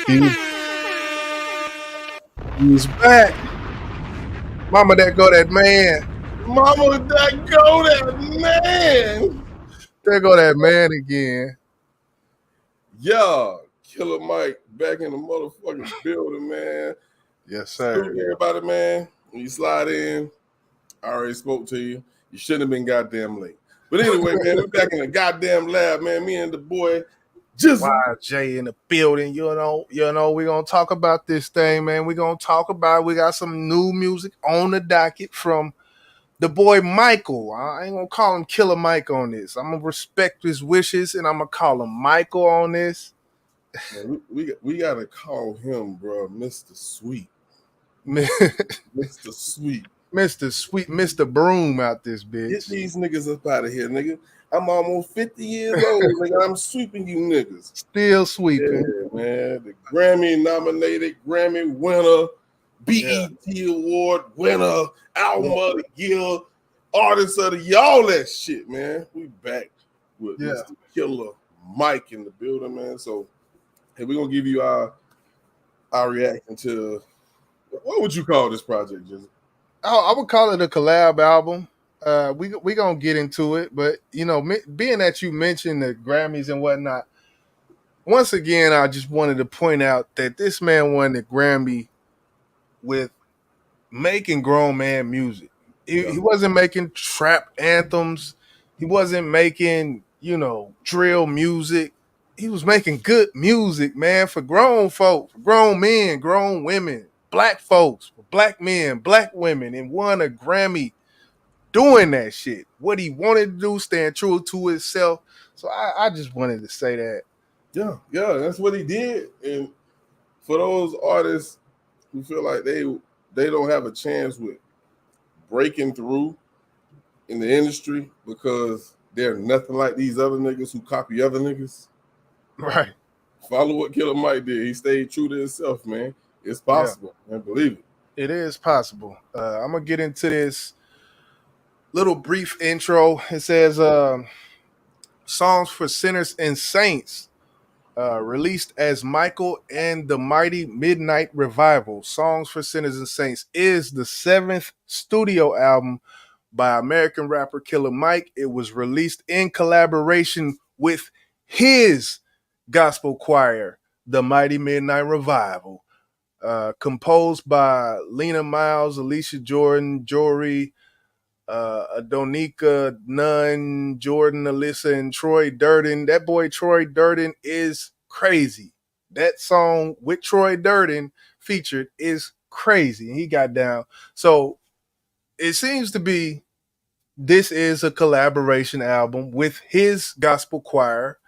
He's, he's back. Mama, that go that man. Mama, that go that man. There go that man again. Yeah, Killer Mike back in the motherfucking building, man. Yes, Salute sir. everybody, man. When you slide in, I already spoke to you. You shouldn't have been goddamn late. But anyway, man, we're back in the goddamn lab, man. Me and the boy Jizzle. YJ in the building. We're gonna talk about this thing, man. We're gonna talk about we got some new music on the docket from the boy Michael. I ain't gonna call him Killer Mike on this. I'm gonna respect his wishes and I'm gonna call him Michael on this. Man, we gotta call him, bro, Mr. Sweet. Mr. Sweet. Mr. Sweet, Mr. Broom out this Get bitch. these niggas up out of here, nigga. I'm almost 50 years old, nigga. I'm sweeping you niggas. Still sweeping. Yeah, man. The Grammy nominated, Grammy winner, BET Award winner, Album of the Year, Artist of the Year, all that shit, man. We back with Mr. Killer Mike in the building, man. So, hey, we're gonna give you our reaction to what would you call this project, Jizzy? I would call it a collab album. We gonna get into it, but being that you mentioned the Grammys and whatnot, once again, I just wanted to point out that this man won the Grammy with making grown man music. He wasn't making trap anthems. He wasn't making drill music. He was making good music, man, for grown folk, for grown men, grown women, black folks, for black men, black women, and won a Grammy doing that shit. What he wanted to do, staying true to himself. So I just wanted to say that. Yeah, that's what he did. And for those artists who feel like they don't have a chance with breaking through in the industry because they're nothing like these other niggas who copy other niggas. Right. Follow what Killer Mike did. He stayed true to himself, man. It's possible, man. Believe it. It is possible. I'm gonna get into this little brief intro. It says songs for sinners and saints. Released as Michael and the Mighty Midnight Revival. Songs for Sinners and Saints is the 7th studio album by American rapper Killer Mike. It was released in collaboration with his gospel choir, the Mighty Midnight Revival. Composed by Lena Miles, Alicia Jordan, Jory, Adonika, Nunn, Jordan, Alyssa, and Troy Durden. That boy Troy Durden is crazy. That song with Troy Durden featured is crazy. He got down. So it seems to be this is a collaboration album with his gospel choir.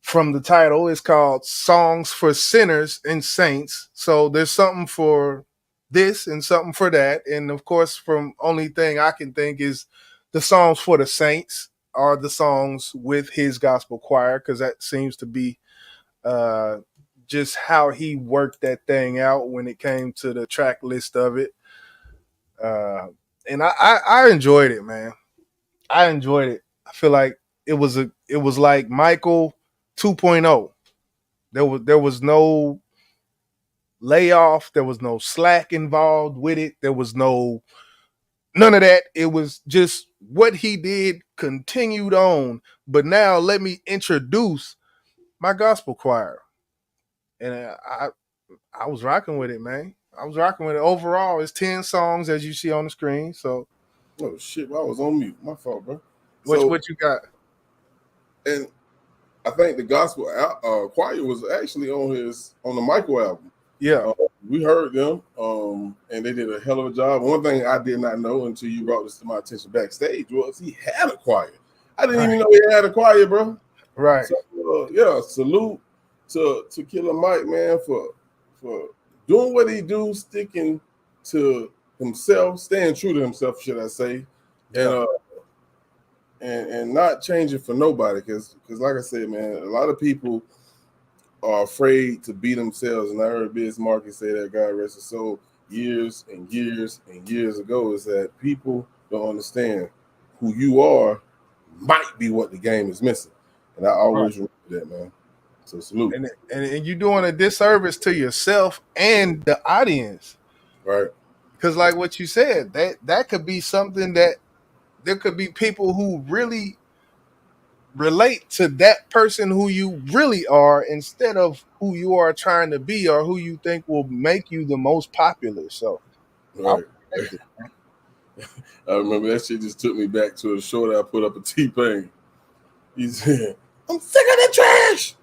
From the title, it's called Songs for Sinners and Saints. So there's something for this and something for that. And of course, from only thing I can think is the songs for the saints are the songs with his gospel choir, because that seems to be just how he worked that thing out when it came to the track list of it. And I enjoyed it, man. I enjoyed it. I feel like it was like Michael 2.0. There was no layoff, there was no slack involved with it. There was none of that. It was just what he did continued on. But now let me introduce my gospel choir. And I was rocking with it, man. I was rocking with it. Overall, it's 10 songs as you see on the screen. So oh shit, I was on mute. My fault, bro. What you got? And I think the gospel choir was actually on the Michael album. Yeah, we heard them, and they did a hell of a job. One thing I did not know until you brought this to my attention backstage was he had a choir. I didn't even know he had a choir, bro. Right. So, salute to Killer Mike, man, for doing what he do, sticking to himself, staying true to himself, should I say, and not changing for nobody. Because like I said, man, a lot of people are afraid to be themselves. And I heard Biz Markie say that, God rest his soul, years and years and years ago, is that people don't understand who you are might be what the game is missing. And I always remember that, man. So salute. And you're doing a disservice to yourself and the audience. Right. Because like what you said, that could be something that there could be people who really relate to that person who you really are instead of who you are trying to be or who you think will make you the most popular. So I Right. respect it. I remember that shit just took me back to a show that I put up at T-Pain. He said, I'm sick of the trash.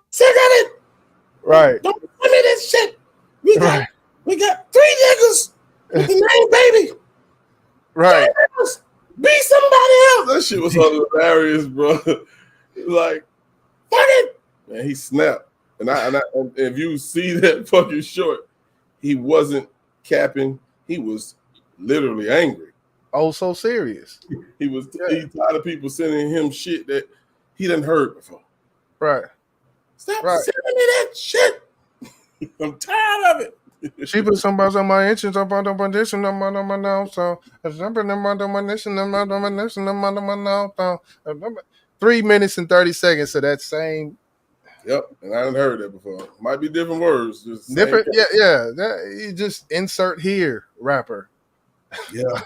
Sick of it. Right. Don't give me this shit. We got Right. 3 niggas with the name baby. Right. Be somebody else. That shit was hilarious, bro. Like, fuck it. Man, he snapped. And if you see that fucking short, he wasn't capping. He was literally angry. Oh, so serious. He tired of people sending him shit that he done heard before. Right. Stop sending me that shit. I'm tired of it. She put somebody on my entrance up on the position of my now. So, if something in my domination, 3 minutes and 30 seconds of that same. Yep, and I hadn't heard that before. Might be different words, just different. Yeah. You just insert here, rapper. Yeah.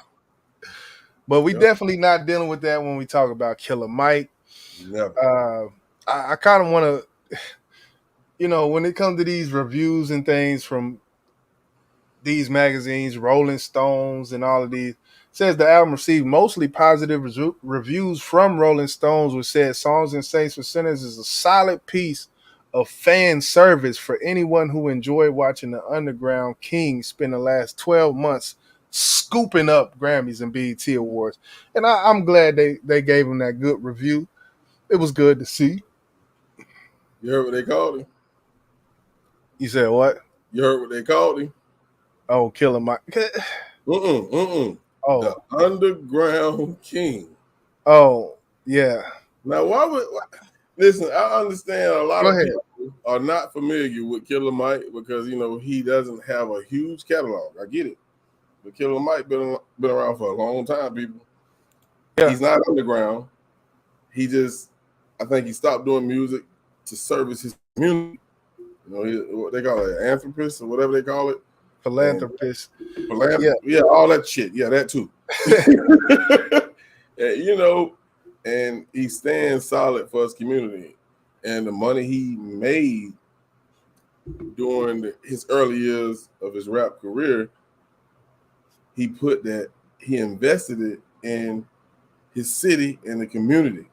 But we definitely not dealing with that when we talk about Killer Mike. Never. I kind of want to, when it comes to these reviews and things from these magazines, Rolling Stones and all of these, says the album received mostly positive reviews from Rolling Stones, which said Songs and Saints for Sinners is a solid piece of fan service for anyone who enjoyed watching the Underground King spend the last 12 months scooping up Grammys and BET Awards. And I'm glad they gave him that good review. It was good to see. You heard what they called him? You said what? You heard what they called him? Oh, Killer Mike. Oh. The Underground King. Oh, yeah. Now, listen, I understand a lot Go of ahead. people are not familiar with Killer Mike because, he doesn't have a huge catalog. I get it. But Killer Mike been around for a long time, people. Yeah. He's not underground. I think he stopped doing music to service his community. What they call it, anthropist or whatever they call it. Philanthropist. Yeah, all that shit. Yeah, that too. And he stands solid for his community. And the money he made during his early years of his rap career, he invested it in his city and the community.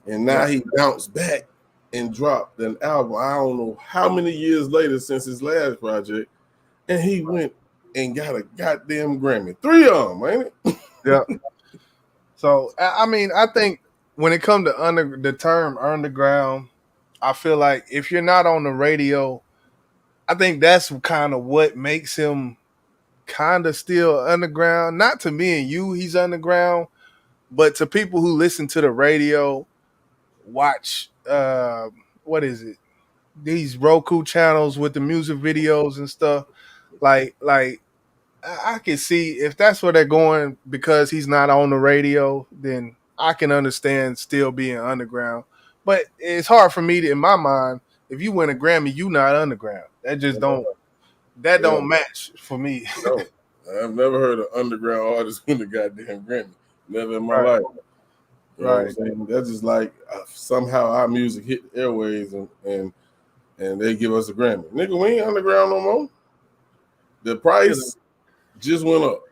And now he bounced back and dropped an album, I don't know how many years later since his last project, and he went and got a goddamn Grammy. 3 of them, ain't it? Yeah. So, I mean, I think when it comes to the term underground, I feel like if you're not on the radio, I think that's kind of what makes him kind of still underground. Not to me and you, he's underground, but to people who listen to the radio, watch, what is it? These Roku channels with the music videos and stuff. Like I can see if that's where they're going because he's not on the radio, then I can understand still being underground. But it's hard for me to, in my mind, if you win a Grammy, you not underground. That just don't match for me. No, I've never heard an underground artist win a goddamn Grammy. Never in my life. You know what I'm saying? That's just like somehow our music hit the airways and they give us a Grammy. Nigga, we ain't underground no more. The price just went up.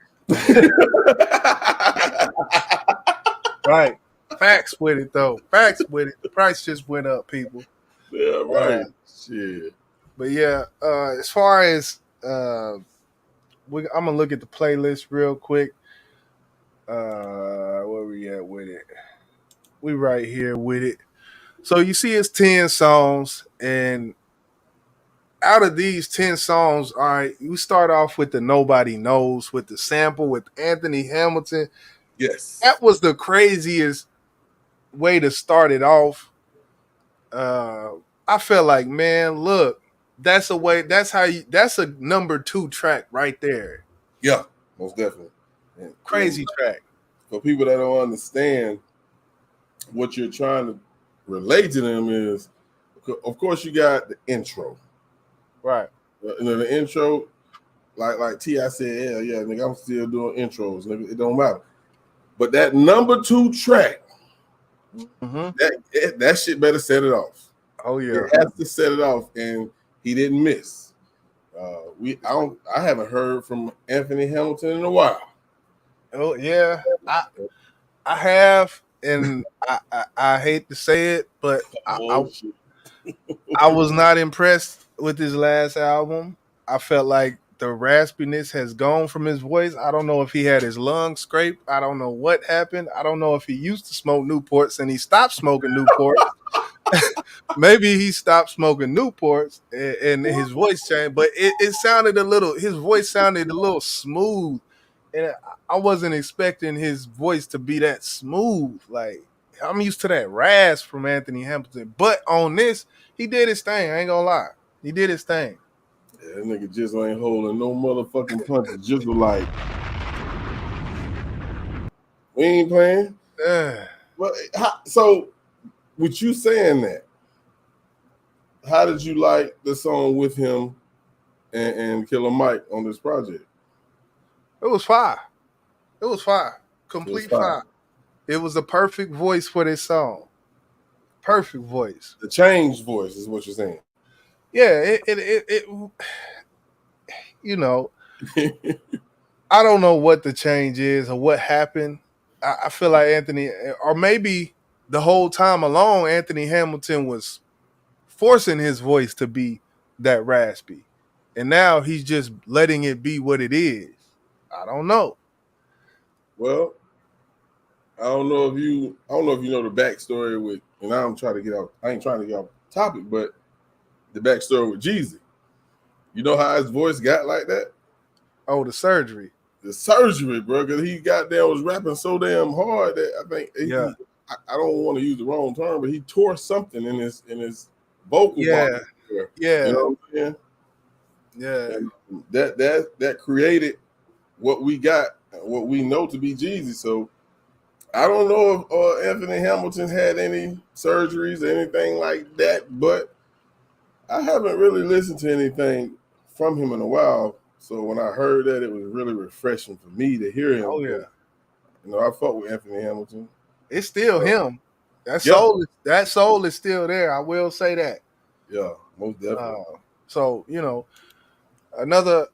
Right. Facts with it, though. Facts with it. The price just went up, people. Yeah, right. Shit. But yeah, as far as I'm going to look at the playlist real quick. Where we at with it? We right here with it. So you see it's 10 songs, and out of these 10 songs, all right, we start off with the Nobody Knows with the sample with Anthony Hamilton. Yes. That was the craziest way to start it off. I felt like, man, look, that's a number 2 track right there. Yeah, most definitely. Crazy track. For people that don't understand what you're trying to relate to them is of course, you got the intro. Right. The intro, like T.I. said, yeah, nigga, I'm still doing intros. Nigga, it don't matter. But that number 2 track, that shit better set it off. Oh yeah, it has to set it off, and he didn't miss. I haven't heard from Anthony Hamilton in a while. oh yeah. I have, and I hate to say it, but I was not impressed with his last album. I felt like the raspiness has gone from his voice. I don't know if he had his lungs scraped. I don't know what happened. I don't know if he used to smoke Newports and he stopped smoking Newports. Maybe he stopped smoking Newports and his voice changed, but it sounded his voice sounded a little smooth. And I wasn't expecting his voice to be that smooth. Like, I'm used to that rasp from Anthony Hamilton. But on this, he did his thing. I ain't gonna lie. He did his thing. Yeah, that nigga just ain't holding no motherfucking punches. Just like, we ain't playing. Well, so with you saying that, how did you like the song with him and Killer Mike on this project? It was fire. It was fire. Complete fire. It was the perfect voice for this song. Perfect voice. The changed voice is what you're saying. Yeah, it you know, I don't know what the change is or what happened. I feel like Anthony, or maybe the whole time along, Anthony Hamilton was forcing his voice to be that raspy. And now he's just letting it be what it is. I don't know. Well, I don't know if you know the backstory with, and I ain't trying to get off topic, but the backstory with Jeezy. You know how his voice got like that? Oh, the surgery. The surgery, bro, because he was rapping so damn hard that I think I don't want to use the wrong term, but he tore something in his vocal box. Yeah. You know what I'm saying? Yeah. And that created what we got, what we know to be Jeezy. So I don't know if Anthony Hamilton had any surgeries or anything like that, but I haven't really listened to anything from him in a while. So when I heard that, it was really refreshing for me to hear him. Oh yeah. You know, I fuck with Anthony Hamilton. It's still him. That soul is still there. I will say that. Yeah, most definitely. So, another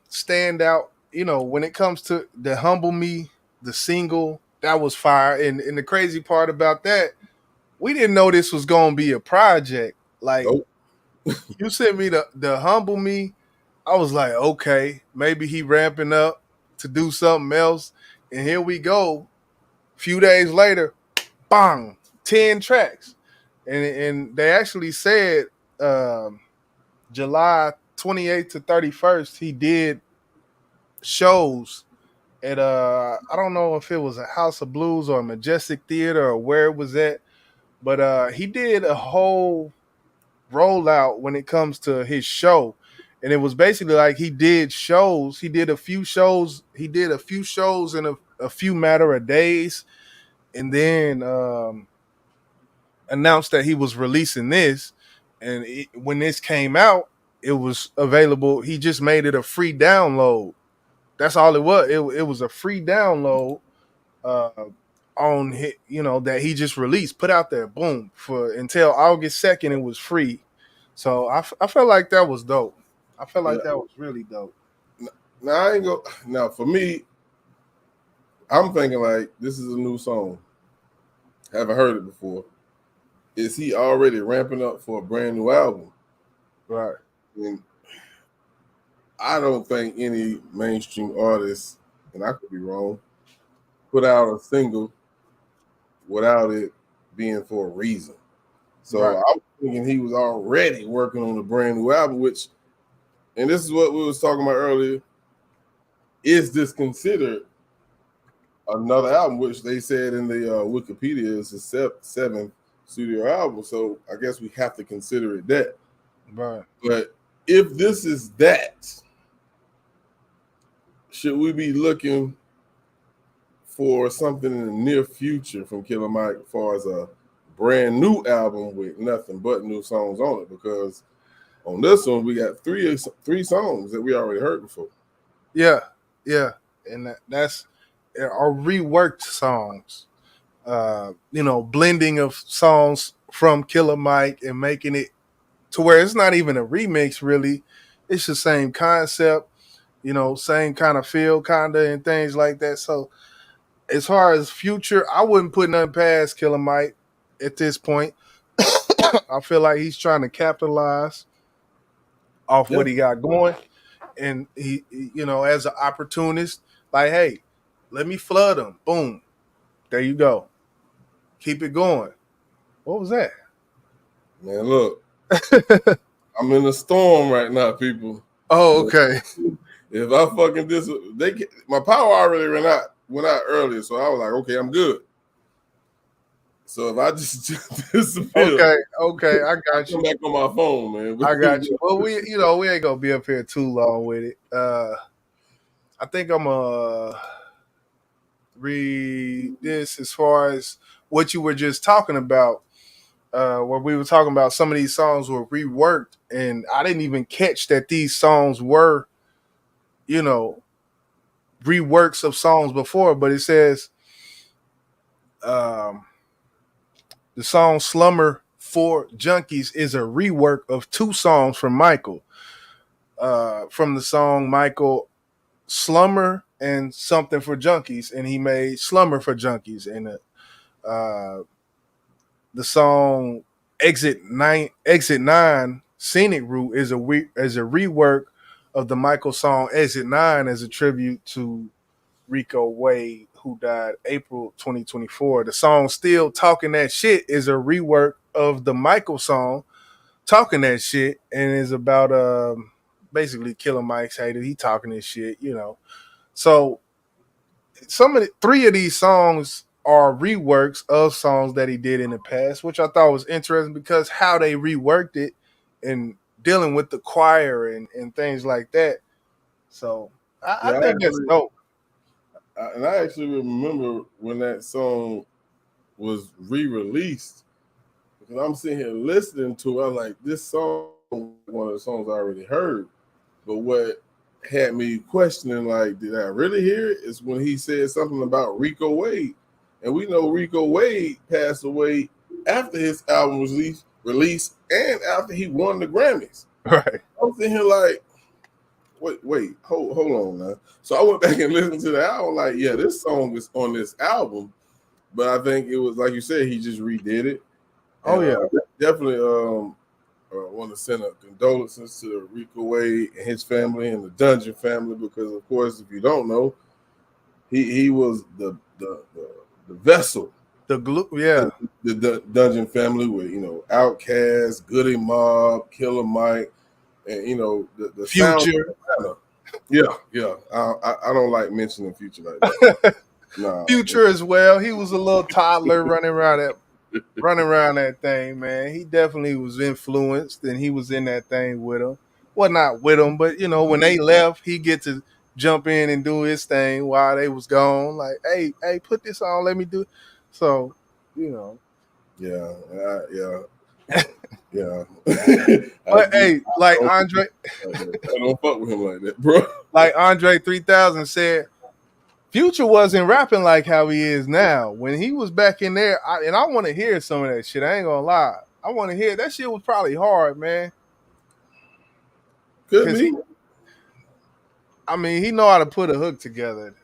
standout, when it comes to the Humble Me, the single, that was fire. And the crazy part about that, we didn't know this was gonna be a project. Like, nope. You sent me the Humble Me. I was like, okay, maybe he ramping up to do something else. And here we go. A few days later, bang, 10 tracks. And they actually said July 28th to 31st, he did shows at I don't know if it was a House of Blues or a Majestic Theater or where it was at, but he did a whole rollout when it comes to his show. And it was basically like he did shows. He did a few shows. He did a few shows in a few matter of days, and then announced that he was releasing this. And when this came out, it was available. He just made it a free download. That's all it was. It was a free download on that he just released, put out there, boom, for until August 2nd. It was free. So I felt like that was dope. I felt like that was really dope. Now for me, I'm thinking like this is a new song. Haven't heard it before. Is he already ramping up for a brand new album? Right. And I don't think any mainstream artist, and I could be wrong, put out a single without it being for a reason. So I was thinking he was already working on a brand new album, and this is what we was talking about earlier. Is this considered another album, which they said in the Wikipedia is his seventh studio album? So I guess we have to consider it that. Right. But if this is that, should we be looking for something in the near future from Killer Mike as far as a brand new album with nothing but new songs on it, because on this one we got three songs that we already heard before. Yeah, and that's our reworked songs. Blending of songs from Killer Mike and making it to where it's not even a remix, really. It's the same concept, same kind of feel, kinda, and things like that. So, as far as Future, I wouldn't put nothing past Killer Mike at this point. I feel like he's trying to capitalize off what he got going, and he as an opportunist, like, hey, let me flood him. Boom, there you go. Keep it going. What was that? Man, look, I'm in a storm right now, people. Oh, okay. If I fucking my power already went out earlier, so I was like, okay, I'm good. So if I just disappear, okay, I got you. Come back on my phone, man. I got you. Well, we ain't gonna be up here too long with it. I think I'm read this as far as what you were just talking about. Where we were talking about some of these songs were reworked, and I didn't even catch that these songs were, reworks of songs before. But it says, the song "Slumber for Junkies" is a rework of two songs from Michael. From the song Michael Slumber and Something for Junkies, and he made Slumber for Junkies, and the song Exit 9 Scenic Route is a rework of the Michael song Exit 9 as a tribute to Rico Wade, who died April 2024. The song Still Talking That Shit is a rework of the Michael song Talking That Shit, and is about basically Killer Mike's hater. He talking this shit, So three of these songs are reworks of songs that he did in the past, which I thought was interesting because how they reworked it and dealing with the choir and things like that. So I think that's dope. And I actually remember when that song was re-released, because I'm sitting here listening to it. I'm like, this song is one of the songs I already heard. But what had me questioning, like, did I really hear it? Is when he said something about Rico Wade. And we know Rico Wade passed away after his album was released and after he won the Grammys. Right. I'm sitting here like, wait, hold on now. So I went back and listened to the album, like, yeah, this song is on this album, but I think it was, like you said, he just redid it. Oh, yeah. Definitely want to send a condolences to Rico Wade and his family and the Dungeon family, because, of course, if you don't know, he was the vessel. The glue, yeah. The Dungeon family with, Outkast, Goody Mob, Killer Mike, and the Future. Yeah. I don't like mentioning Future like that. Nah, Future as well. He was a little toddler running around that thing, man. He definitely was influenced, and he was in that thing with him. Well, not with him, but when they left, he get to jump in and do his thing while they was gone. Like, hey, put this on, let me do it. So, Yeah. Yeah. But hey, like Andre, I don't fuck with him like that, bro. Like Andre 3000 said, Future wasn't rapping like how he is now. When he was back in there, I want to hear some of that shit. I ain't gonna lie. I want to hear that shit. Was probably hard, man. Could be. I mean, he know how to put a hook together.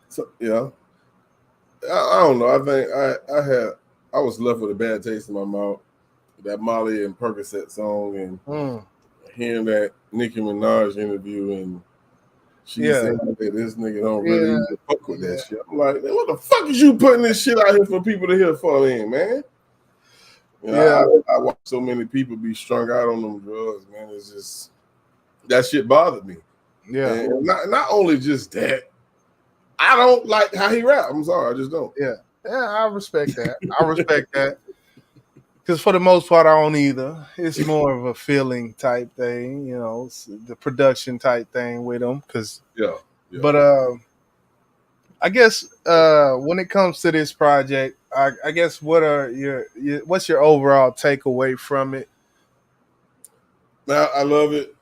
So, yeah. I don't know. I think I was left with a bad taste in my mouth. That Molly and Percocet song, and hearing that Nicki Minaj interview, and she said that this nigga don't really even fuck with that shit. I'm like, man, what the fuck is you putting this shit out here for people to hear for, man? I watch so many people be strung out on them drugs, man. It's just, that shit bothered me. Yeah. And not only just that, I don't like how he rap. I'm sorry, I just don't. Yeah, I respect that. Because for the most part, I don't either. It's more of a feeling type thing, the production type thing with them. But I guess when it comes to this project, I guess what are what's your overall takeaway from it? Now I love it,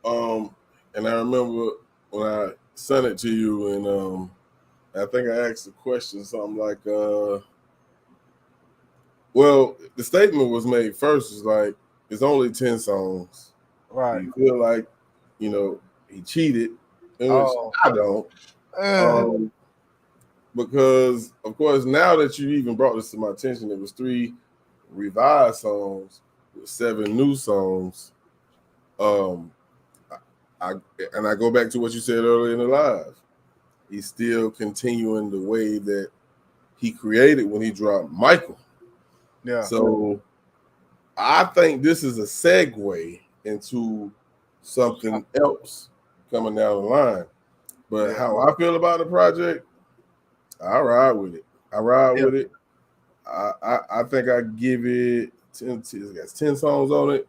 and I remember when I sent it to you, and I think I asked the question something like, well, the statement was made first was like, it's only 10 songs. Do Right. you feel like, he cheated? In which Oh. I don't. Uh, Um, because of course, now that you even brought this to my attention, it was 3 revised songs with 7 new songs. Um, I and I go back to what you said earlier in the live. He's still continuing the way that he created when he dropped Michael. yeah. So I think this is a segue into something else coming down the line. But Yeah. how I feel about the project, I ride with it. I ride Yeah. with it. I think I give it 10. It's got 10 songs on it.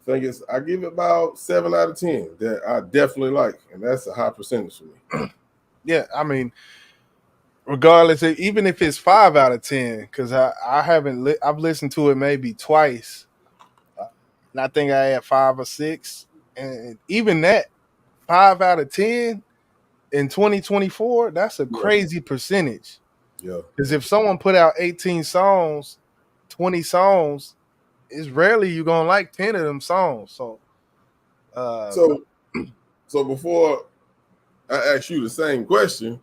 I give it about 7 out of 10 that I definitely like, and that's a high percentage for me. Yeah. I mean, regardless, even if it's 5 out of 10, because I haven't I've listened to it maybe twice, and I think I had 5 or 6, and even that 5 out of 10 in 2024, that's a Yeah, crazy percentage. yeah. Because if someone put out 18 songs, 20 songs, it's rarely you're gonna like 10 of them songs. So, uh, So, so before I ask you the same question,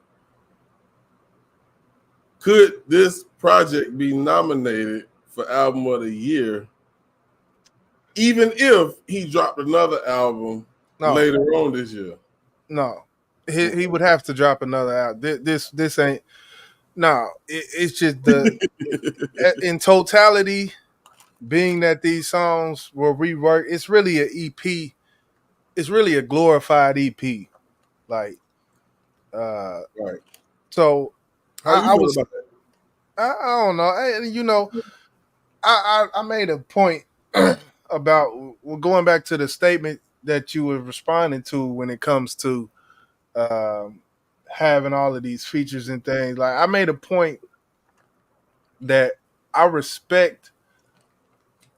could this project be nominated for Album of the Year, even if he dropped another album no, later on this year? no, he would have to drop another out. This ain't no. It's just in totality, being that these songs were reworked. It's really an EP. It's really a glorified EP. Like, uh, Right. so How you I feel was about that? I don't know. I made a point about going back to the statement that you were responding to when it comes to um, having all of these features and things. Like I made a point that I respect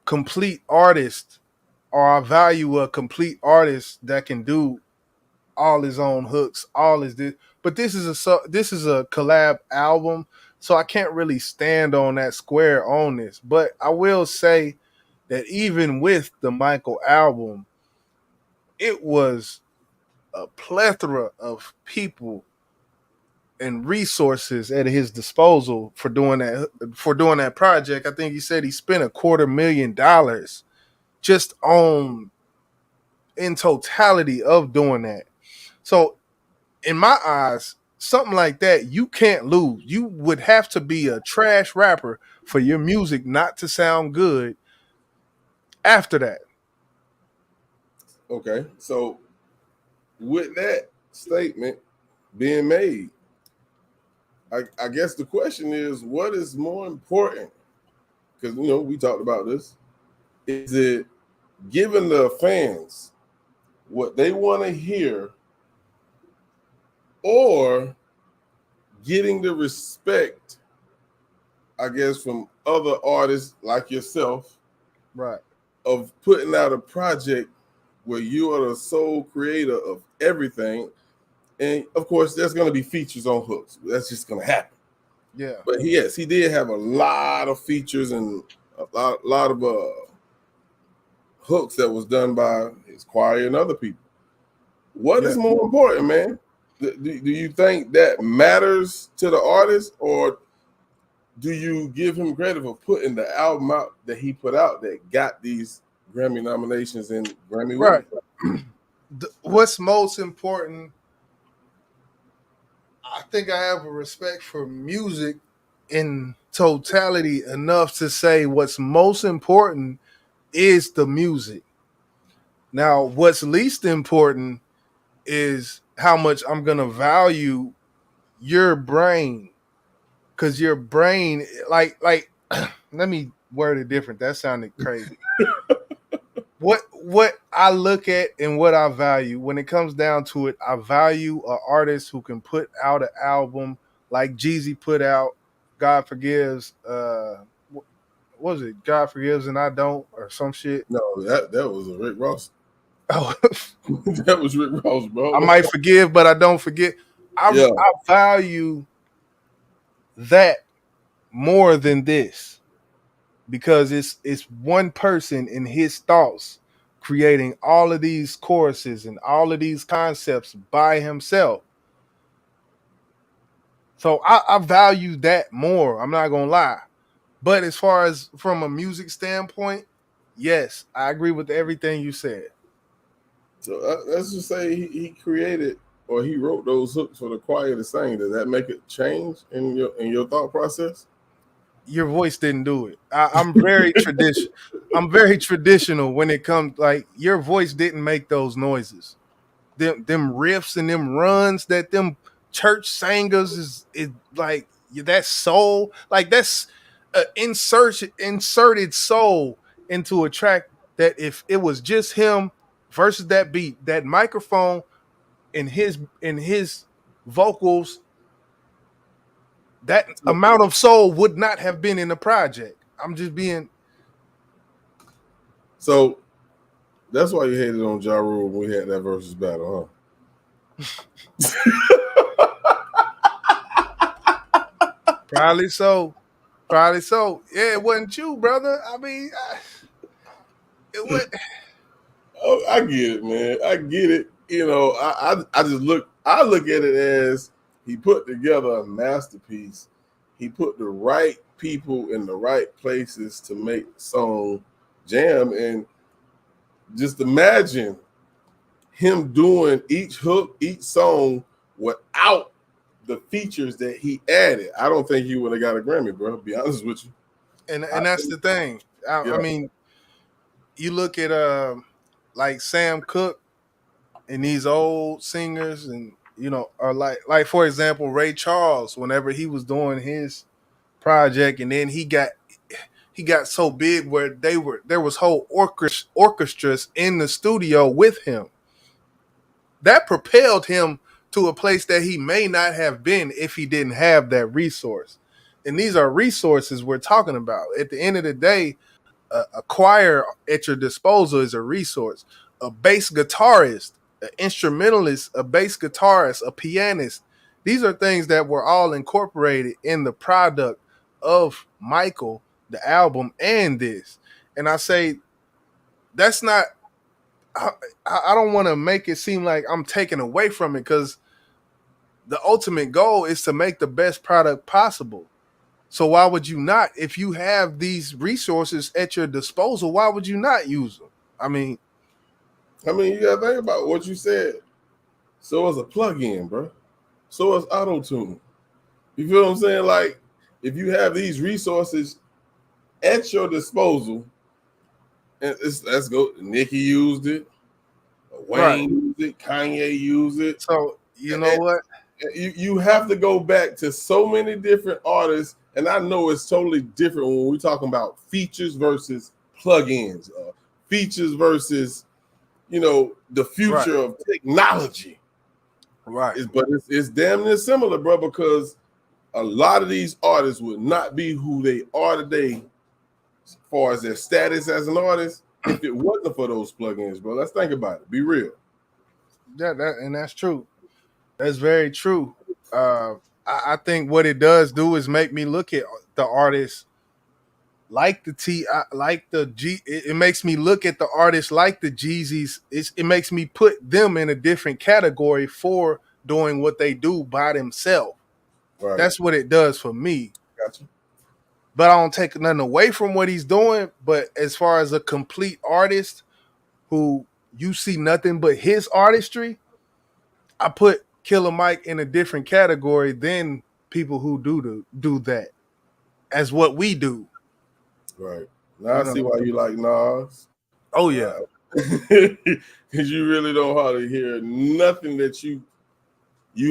complete artists, or I value a complete artist that can do all his own hooks, all his this. But this is a collab album, so I can't really stand on that square on this. But I will say that even with the Michael album, it was a plethora of people and resources at his disposal for doing that project. I think he said he spent $250,000 just on in totality of doing that. So in my eyes, something like that you can't lose. You would have to be a trash rapper for your music not to sound good after that. Okay. So with that statement being made, I guess the question is, what is more important? Because we talked about this. Is it giving the fans what they want to hear, or getting the respect, I guess, from other artists like yourself Right. of putting out a project where you are the sole creator of everything? And of course, there's going to be features on hooks. That's just going to happen. Yeah. But yes, he did have a lot of features and a lot of hooks that was done by his choir and other people. What Yeah. is more important, man? Do you think that matters to the artist, or do you give him credit for putting the album out that he put out that got these Grammy nominations and Grammy Right. winners? What's most important, I think I have a respect for music in totality enough to say what's most important is the music. Now, what's least important is how much I'm going to value your brain, cuz your brain like let me word it different. That sounded crazy. What I look at and what I value when it comes down to it, I value an artist who can put out an album like Jeezy put out God Forgives, what was it? God Forgives and I Don't, or some shit. No, that was a Rick Ross. Oh, That was Rick Ross, I bro. might forgive, but I don't forget. Yeah. I value that more than this because it's one person in his thoughts creating all of these choruses and all of these concepts by himself. So I value that more. I'm not gonna lie. But as far as from a music standpoint, yes, I agree with everything you said. So let's just say he created or he wrote those hooks for the choir to sing. Does that make it change in your thought process? Your voice didn't do it. I'm very traditional. I'm very traditional when it comes like your voice didn't make those noises. Them riffs and them runs that them church singers is like that soul, like that's inserted soul into a track that if it was just him versus that beat, that microphone in his vocals, that amount of soul would not have been in the project. I'm just being So that's why you hated on Ja Rule when we had that versus battle, probably so. Probably so. Yeah, it wasn't you, brother. I mean, it huh? was. Oh, I get it, man. I get it. You know, I just look at it as he put together a masterpiece. He put the right people in the right places to make the song jam. And just imagine him doing each hook, each song without the features that he added. I don't think he would have got a Grammy, bro. To be honest with you. And that's the thing. I Yeah. mean, you look at like Sam Cooke and these old singers, and or like for example Ray Charles. Whenever he was doing his project, and then he got so big where there was whole orchestras in the studio with him. That propelled him to a place that he may not have been if he didn't have that resource. And these are resources we're talking about. At the end of the day, a choir at your disposal is a resource. A bass guitarist, an instrumentalist, a bass guitarist, a pianist. These are things that were all incorporated in the product of Michael, the album, and this. And I say that's not. I don't want to make it seem like I'm taking away from it because the ultimate goal is to make the best product possible. So why would you not? If you have these resources at your disposal, why would you not use them? I mean, You gotta think about what you said. So is a plug-in, bro. So is auto-tune. You feel what I'm saying? Like, if you have these resources at your disposal, and let's go. Nicki used it, right. Wayne used it, Kanye used it. So you know And what? you have to go back to so many different artists, and I know it's totally different when we're talking about features versus plugins, features versus the Right. future of technology. Right. But it's damn near similar, bro, because a lot of these artists would not be who they are today as far as their status as an artist if it wasn't for those plugins, bro. Let's think about it. Be real. And that's true. That's very true. I think what it does do is make me look at the artists like like the G. It makes me look at the artists like the Jeezys. It makes me put them in a different category for doing what they do by themselves. Right. That's what it does for me. Gotcha. But I don't take nothing away from what he's doing. But as far as a complete artist who you see nothing but his artistry, I put Killer Mike in a different category than people who do that as what we do. Right. Now I see why you like Nas. Oh yeah. Because you really don't hardly hear nothing that you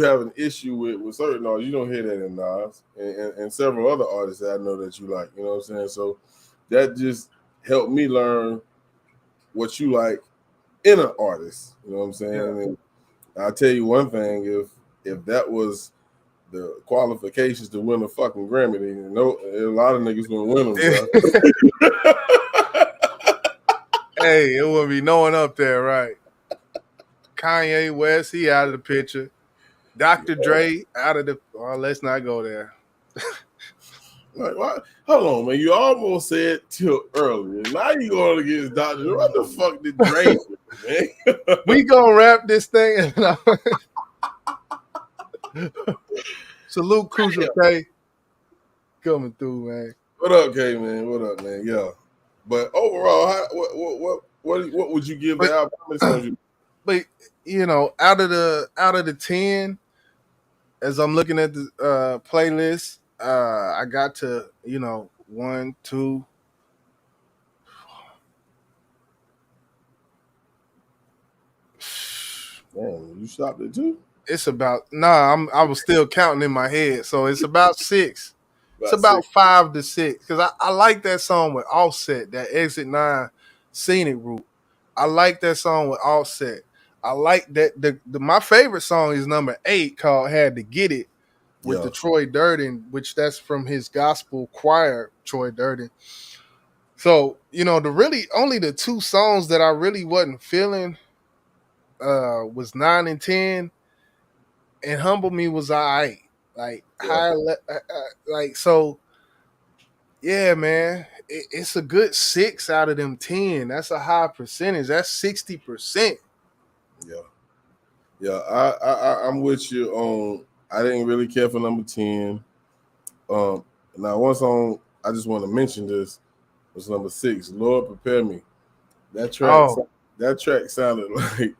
have an issue with certain artists. You don't hear that in Nas and several other artists that I know that you like. You know what I'm saying? So that just helped me learn what you like in an artist. You know what I'm saying? Yeah. And I'll tell you one thing: if that was the qualifications to win a fucking Grammy. You know, a lot of niggas gonna win them, bro. Hey, it will be no one up there, right? Kanye West, he out of the picture. Dr. Dre out of the. Well, let's not go there. Like, what? Hold on, man. You almost said till earlier. Now you going against Dr. Dre. What the fuck did Dre do, man? We gonna wrap this thing. Salute Crucial K coming through, man. What up, K, man? What up, man? Yeah. But overall, what would you give the album? How many songs you? But you know, out of the 10, as I'm looking at the playlist, I got to, 1, 2. Damn, you stopped it too? It's about I was still counting in my head, so it's about 6. It's about 5 to 6 because I like that song with Offset, that Exit 9 Scenic Route. I like that song with Offset. I like that my favorite song is number 8 called Had to Get It with the Troy Durden, which that's from his gospel choir, Troy Durden. So, only the 2 songs that I really wasn't feeling was 9 and 10, and Humble Me was alright. Like so. Yeah, man, it's a good 6 out of them 10. That's a high percentage. That's 60%. Yeah. I'm with you on. I didn't really care for number 10. Now one song I just want to mention this was number 6. Lord Prepare Me. That track sounded like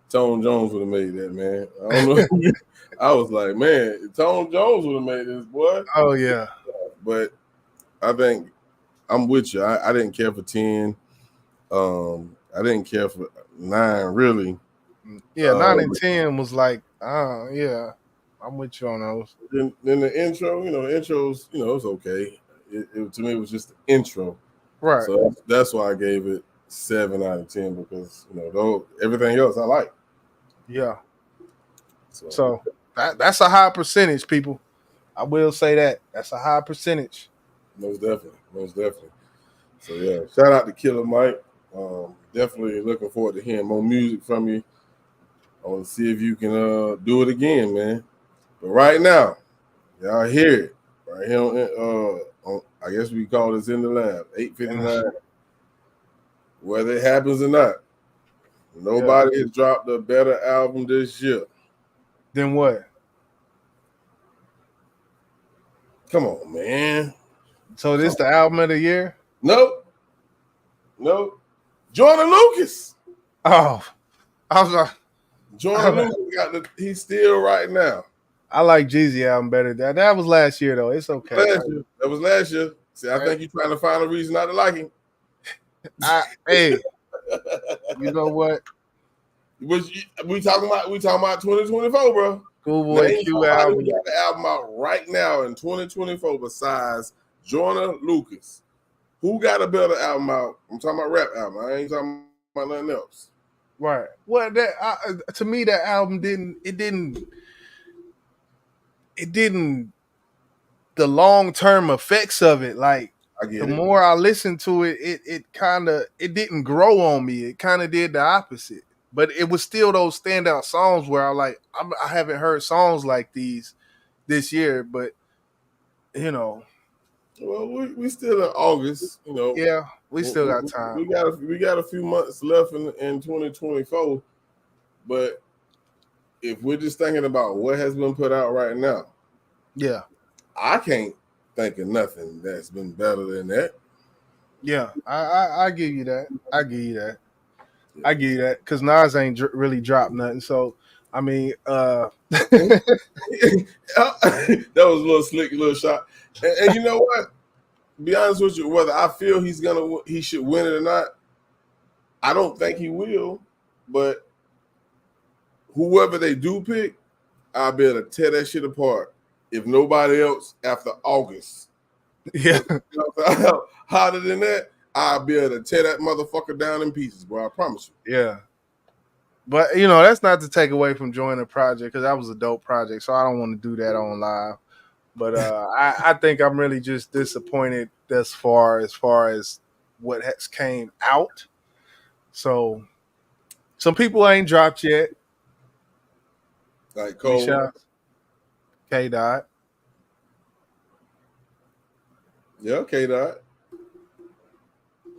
Tone Jones would have made that, man. I don't know. I was like, man, Tone Jones would have made this, boy. Oh yeah. But I think I'm with you. I didn't care for 10. I didn't care for 9, really. Yeah, 9 and 10 was like, yeah, I'm with you on those. Then the intro, the intros, it's okay. To me, it was just the intro. Right. So that's why I gave it 7 out of 10 because, though everything else I like. Yeah. So that's a high percentage, people. I will say that. That's a high percentage. Most definitely. So yeah, shout out to Killer Mike. Definitely looking forward to hearing more music from you. I want to see if you can do it again, man. But right now, y'all hear it right here on I guess we call this In the Lab 8:59. Whether it happens or not, nobody has dropped a better album this year. Then what? Come on, man. So this the album of the year? Nope. Jordan Lucas. Oh, I was like, Jordan Lucas he's still right now. I like Jeezy album better. That was last year though. It's okay. That was last year. See, I think you're trying to find a reason not to like him. Hey, you know what? We talking about 2024, bro. Schoolboy Q album. We got the album out right now in 2024 besides Jordan Lucas. Who got a better album out? I'm talking about rap album. I ain't talking about nothing else. Right. Well, to me that album didn't. The long-term effects of it, like the more I listened to it, it didn't grow on me. It kind of did the opposite. But it was still those standout songs where I haven't heard songs like these this year, but Well, we still in August, Yeah, we still got time. We got a few months left in 2024, but if we're just thinking about what has been put out right now, yeah, I can't think of nothing that's been better than that. Yeah, I give you that. I give you that because Nas ain't really dropped nothing. So I mean, that was a little slick, little shot. And you know what? To be honest with you, whether I feel he should win it or not, I don't think he will. But whoever they do pick, I'll be able to tear that shit apart. If nobody else after August. Yeah. Hotter than that, I'll be able to tear that motherfucker down in pieces, bro. I promise you. Yeah. But you know, that's not to take away from joining the project because that was a dope project. So I don't want to do that on live. But I think I'm really just disappointed thus far as what has came out. So some people ain't dropped yet. Like Any Cole. shots? K Dot. Yeah, okay, Dot.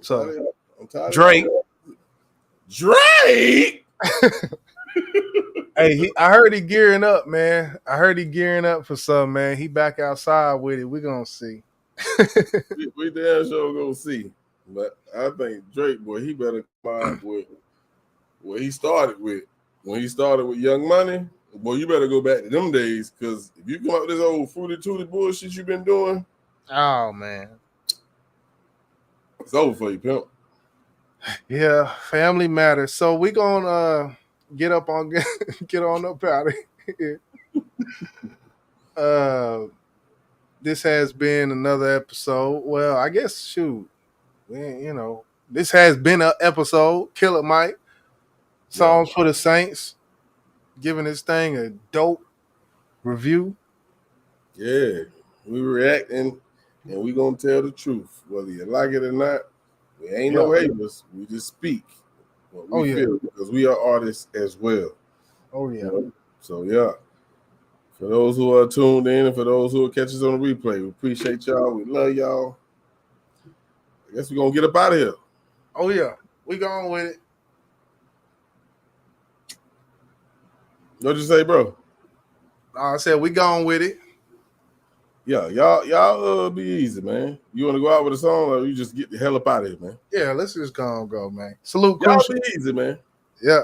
So I'm tired Drake. of Drake. Hey, I heard he gearing up, man. I heard he gearing up for something, man. He back outside with it. We gonna see. we damn sure gonna see. But I think Drake, boy, he better come out with what he started with. When he started with Young Money, boy, you better go back to them days, because if you come up with this old fruity tooty bullshit you've been doing, Oh man. it's over for you, pimp. Yeah, family matters. So we gonna get up on get on up out of here. This has been another episode. Well, I guess shoot, you know, this has been an episode. Killer Mike, Songs for the Saints, giving this thing a dope review. Yeah, we reacting and we gonna tell the truth, whether you like it or not. We ain't no haters. We just speak what we feel, because we are artists as well. Oh yeah. You know? So yeah. For those who are tuned in and for those who will catch us on the replay, we appreciate y'all. We love y'all. I guess we're gonna get up out of here. Oh yeah. We going with it. What'd you say, bro? I said we going with it. Yeah, y'all be easy, man. You want to go out with a song, or you just get the hell up out of here, man? Yeah, let's just go, man. Salute, y'all Crucial. be easy, man. Yeah.